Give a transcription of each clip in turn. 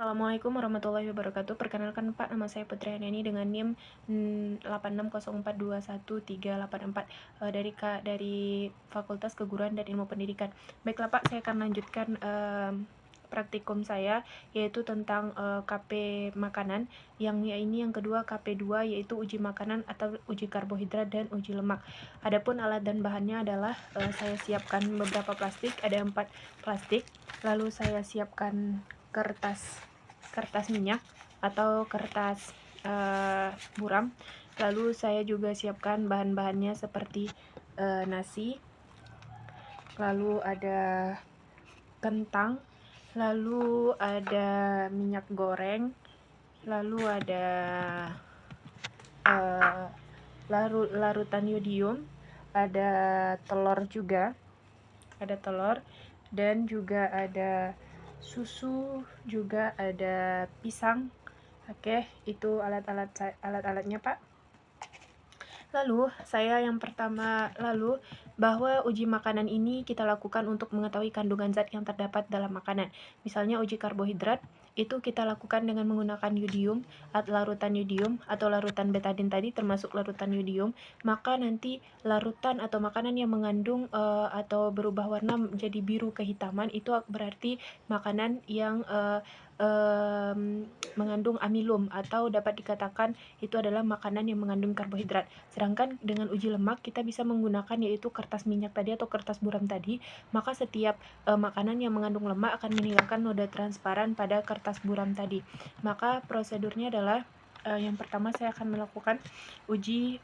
Assalamualaikum warahmatullahi wabarakatuh. Perkenalkan Pak, nama saya Putri Handayani dengan NIM 8604213844 dari Fakultas Keguruan dan Ilmu Pendidikan. Baiklah Pak, saya akan lanjutkan praktikum saya, yaitu tentang KP makanan, yang kedua KP2, yaitu uji makanan atau uji karbohidrat dan uji lemak. Adapun alat dan bahannya adalah saya siapkan beberapa plastik, ada 4 plastik, lalu saya siapkan kertas minyak atau kertas buram. Lalu saya juga siapkan bahan-bahannya seperti nasi, lalu ada kentang, lalu ada minyak goreng, lalu ada larutan yodium, ada telur juga, dan juga ada susu, juga ada pisang. Oke, itu alat-alatnya Pak. Lalu bahwa uji makanan ini kita lakukan untuk mengetahui kandungan zat yang terdapat dalam makanan. Misalnya uji karbohidrat itu kita lakukan dengan menggunakan yodium atau larutan yodium atau larutan betadin tadi, termasuk larutan yodium. Maka nanti larutan atau makanan yang mengandung atau berubah warna menjadi biru kehitaman itu berarti makanan yang mengandung amilum, atau dapat dikatakan itu adalah makanan yang mengandung karbohidrat. Sedangkan dengan uji lemak kita bisa menggunakan yaitu kertas minyak tadi atau kertas buram tadi. Maka setiap makanan yang mengandung lemak akan meninggalkan noda transparan pada kertas buram tadi. Maka prosedurnya adalah yang pertama saya akan melakukan uji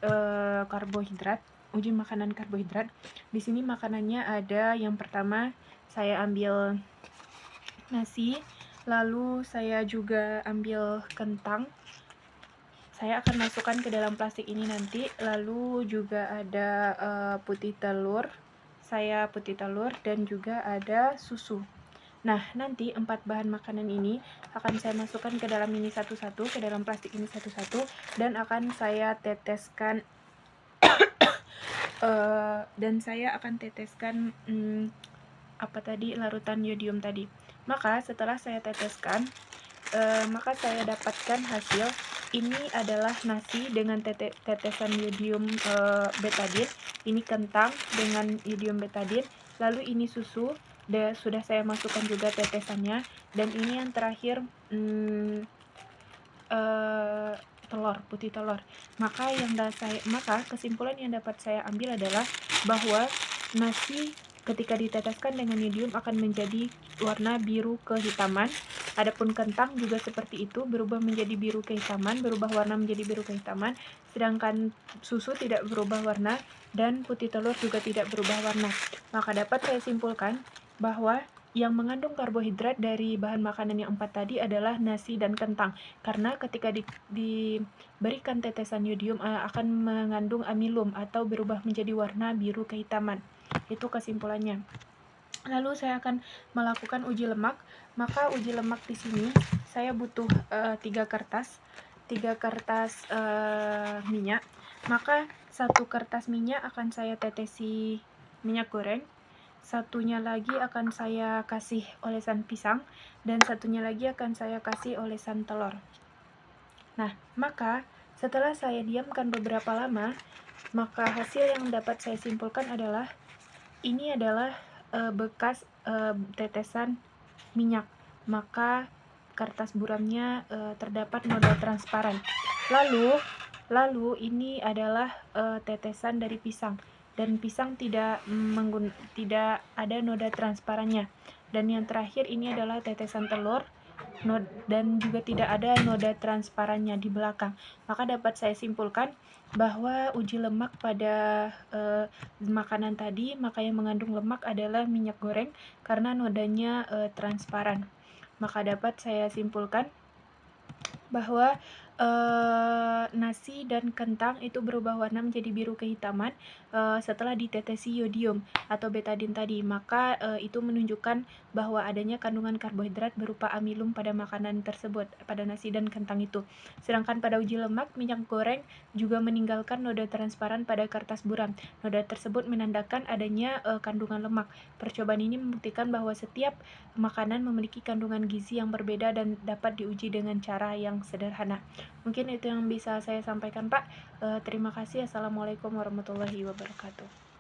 karbohidrat, uji makanan karbohidrat. Di sini makanannya ada, yang pertama saya ambil nasi, lalu saya juga ambil kentang. Saya akan masukkan ke dalam plastik ini nanti. Lalu juga ada putih telur dan juga ada susu. Nah, nanti 4 bahan makanan ini akan saya masukkan ke dalam ini satu-satu, ke dalam plastik ini satu-satu, dan akan saya teteskan larutan yodium tadi. Maka setelah saya teteskan, maka saya dapatkan hasil ini adalah nasi dengan tetesan yodium betadin, ini kentang dengan yodium betadin, lalu ini susu, sudah saya masukkan juga tetesannya, dan ini yang terakhir putih telur. Maka kesimpulan yang dapat saya ambil adalah bahwa nasi ketika diteteskan dengan yodium akan menjadi warna biru kehitaman. Adapun kentang juga seperti itu, berubah menjadi biru kehitaman, berubah warna menjadi biru kehitaman. Sedangkan susu tidak berubah warna dan putih telur juga tidak berubah warna. Maka dapat saya simpulkan bahwa yang mengandung karbohidrat dari bahan makanan yang 4 tadi adalah nasi dan kentang, karena ketika diberikan tetesan yodium akan mengandung amilum atau berubah menjadi warna biru kehitaman. Itu kesimpulannya. Lalu saya akan melakukan uji lemak. Maka uji lemak di sini saya butuh 3 kertas minyak. Maka 1 kertas minyak akan saya tetesi minyak goreng, satunya lagi akan saya kasih olesan pisang, dan satunya lagi akan saya kasih olesan telur. Nah, maka setelah saya diamkan beberapa lama, maka hasil yang dapat saya simpulkan adalah ini adalah bekas tetesan minyak. Maka kertas buramnya terdapat noda transparan. Lalu ini adalah tetesan dari pisang, dan pisang tidak ada noda transparannya. Dan yang terakhir ini adalah tetesan telur, dan juga tidak ada noda transparannya di belakang. Maka dapat saya simpulkan bahwa uji lemak pada makanan tadi, maka yang mengandung lemak adalah minyak goreng karena nodanya transparan. Maka dapat saya simpulkan bahwa Nasi dan kentang itu berubah warna menjadi biru kehitaman, setelah ditetesi yodium atau betadin tadi. Maka, itu menunjukkan bahwa adanya kandungan karbohidrat berupa amilum pada makanan tersebut, pada nasi dan kentang itu. Sedangkan pada uji lemak, minyak goreng juga meninggalkan noda transparan pada kertas buram. Noda tersebut menandakan adanya, kandungan lemak. Percobaan ini membuktikan bahwa setiap makanan memiliki kandungan gizi yang berbeda dan dapat diuji dengan cara yang sederhana. Mungkin itu yang bisa saya sampaikan, Pak. Terima kasih. Assalamualaikum warahmatullahi wabarakatuh.